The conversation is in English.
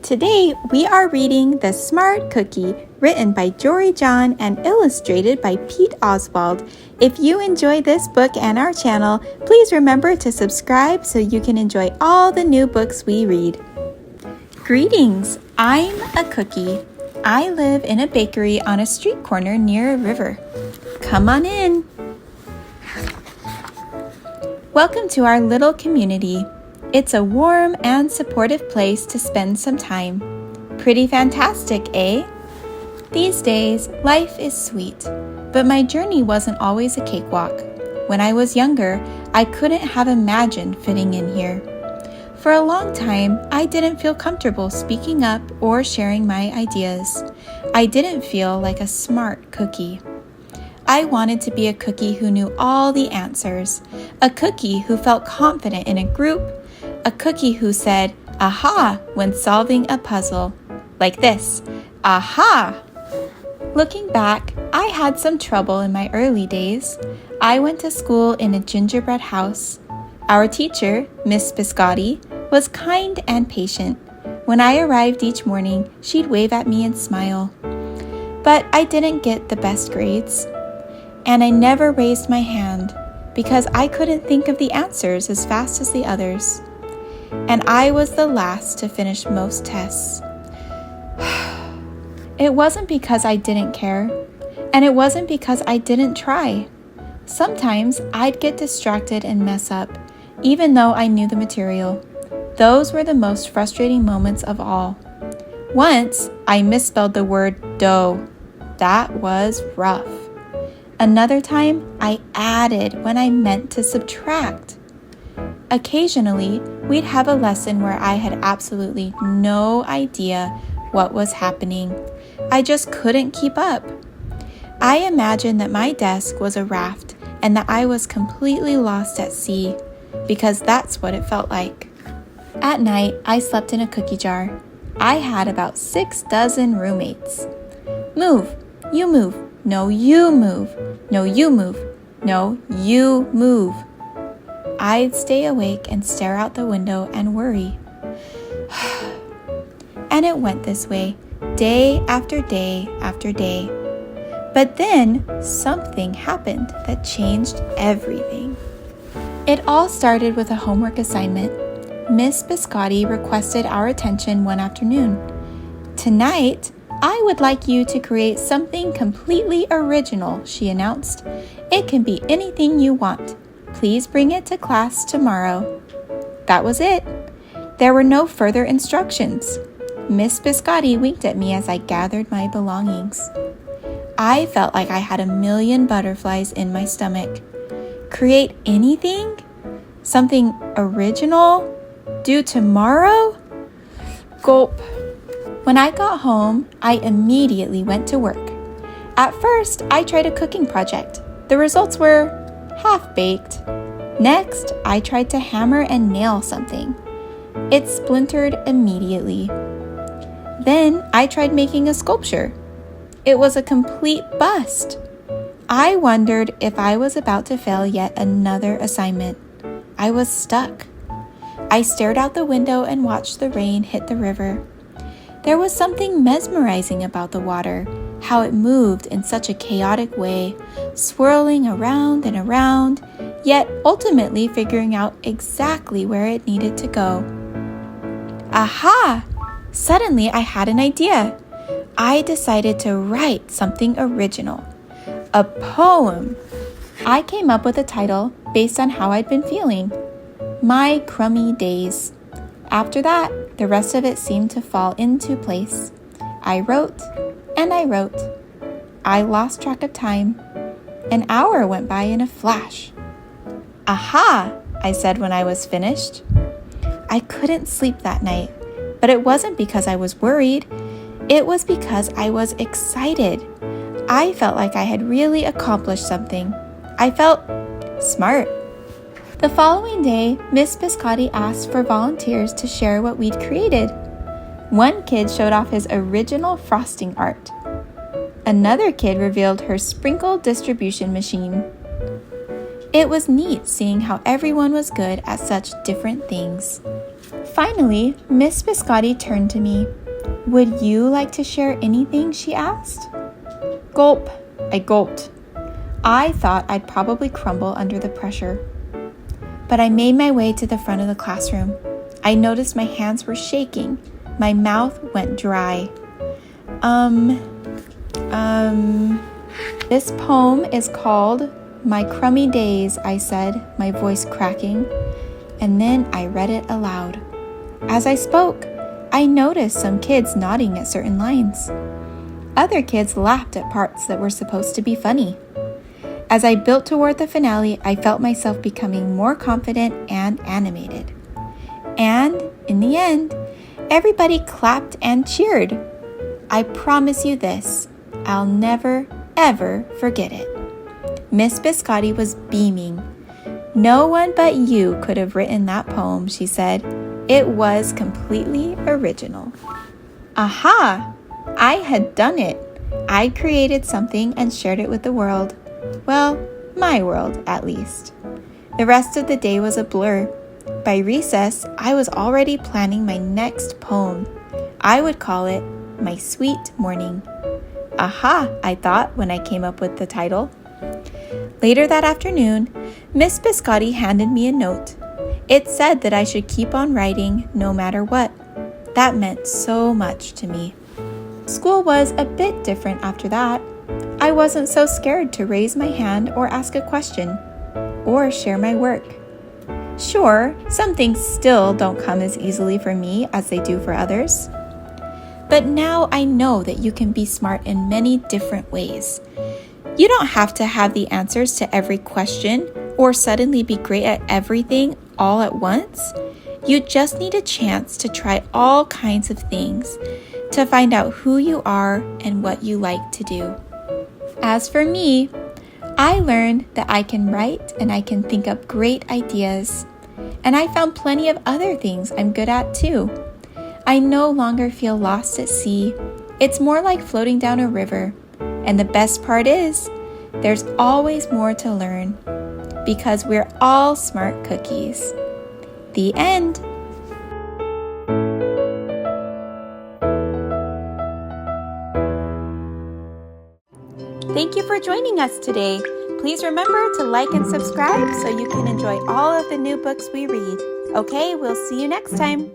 Today, we are reading The Smart Cookie, written by Jory John and illustrated by Pete Oswald. If you enjoy this book and our channel, please remember to subscribe so you can enjoy all the new books we read. Greetings, I'm a cookie. I live in a bakery on a street corner near a river. Come on in. Welcome to our little community. It's a warm and supportive place to spend some time. Pretty fantastic, eh? These days, life is sweet, but my journey wasn't always a cakewalk. When I was younger, I couldn't have imagined fitting in here. For a long time, I didn't feel comfortable speaking up or sharing my ideas. I didn't feel like a smart cookie. I wanted to be a cookie who knew all the answers, a cookie who felt confident in a group, a cookie who said, aha, when solving a puzzle. Like this, aha! Looking back, I had some trouble in my early days. I went to school in a gingerbread house. Our teacher, Miss Biscotti, was kind and patient. When I arrived each morning, she'd wave at me and smile. But I didn't get the best grades. And I never raised my hand because I couldn't think of the answers as fast as the others. And I was the last to finish most tests. It wasn't because I didn't care, and it wasn't because I didn't try. Sometimes I'd get distracted and mess up, even though I knew the material. Those were the most frustrating moments of all. Once, I misspelled the word dough. That was rough. Another time, I added when I meant to subtract. Occasionally, we'd have a lesson where I had absolutely no idea what was happening. I just couldn't keep up. I imagined that my desk was a raft and that I was completely lost at sea, because that's what it felt like. At night, I slept in a cookie jar. I had about 6 dozen roommates. Move, you move, no, you move, no, you move, no, you move. I'd stay awake and stare out the window and worry. And it went this way, day after day after day. But then something happened that changed everything. It all started with a homework assignment. Miss Biscotti requested our attention one afternoon. Tonight, I would like you to create something completely original, she announced. It can be anything you want. Please bring it to class tomorrow. That was it. There were no further instructions. Miss Biscotti winked at me as I gathered my belongings. I felt like I had 1,000,000 butterflies in my stomach. Create anything? Something original? Due tomorrow? Gulp. When I got home, I immediately went to work. At first, I tried a cooking project. The results were half-baked. Next, I tried to hammer and nail something. It splintered immediately. Then, I tried making a sculpture. It was a complete bust. I wondered if I was about to fail yet another assignment. I was stuck. I stared out the window and watched the rain hit the river. There was something mesmerizing about the water, how it moved in such a chaotic way, swirling around and around, yet ultimately figuring out exactly where it needed to go. Aha! Suddenly I had an idea. I decided to write something original. A poem. I came up with a title based on how I'd been feeling. My Crummy Days. After that, the rest of it seemed to fall into place. I wrote and I wrote. I lost track of time. An hour went by in a flash. Aha! I said when I was finished. I couldn't sleep that night, but it wasn't because I was worried. It was because I was excited. I felt like I had really accomplished something. I felt smart. The following day, Miss Biscotti asked for volunteers to share what we'd created. One kid showed off his original frosting art. Another kid revealed her sprinkle distribution machine. It was neat seeing how everyone was good at such different things. Finally, Miss Biscotti turned to me. "Would you like to share anything?" she asked. Gulp. I gulped. I thought I'd probably crumble under the pressure. But I made my way to the front of the classroom. I noticed my hands were shaking. My mouth went dry. This poem is called "My Crummy Days," I said, my voice cracking, and then I read it aloud. As I spoke, I noticed some kids nodding at certain lines. Other kids laughed at parts that were supposed to be funny. As I built toward the finale, I felt myself becoming more confident and animated. And in the end, everybody clapped and cheered. I promise you this, I'll never, ever forget it. Miss Biscotti was beaming. "No one but you could have written that poem," she said. "It was completely original." Aha! I had done it. I'd created something and shared it with the world. Well, my world, at least. The rest of the day was a blur. By recess, I was already planning my next poem. I would call it "My Sweet Morning." Aha, I thought when I came up with the title. Later that afternoon, Miss Biscotti handed me a note. It said that I should keep on writing no matter what. That meant so much to me. School was a bit different after that. I wasn't so scared to raise my hand or ask a question, or share my work. Sure, some things still don't come as easily for me as they do for others. But now I know that you can be smart in many different ways. You don't have to have the answers to every question or suddenly be great at everything all at once. You just need a chance to try all kinds of things to find out who you are and what you like to do. As for me, I learned that I can write and I can think up great ideas. And I found plenty of other things I'm good at too. I no longer feel lost at sea. It's more like floating down a river. And the best part is, there's always more to learn, because we're all smart cookies. The end. Thank you for joining us today. Please remember to like and subscribe so you can enjoy all of the new books we read. Okay, we'll see you next time.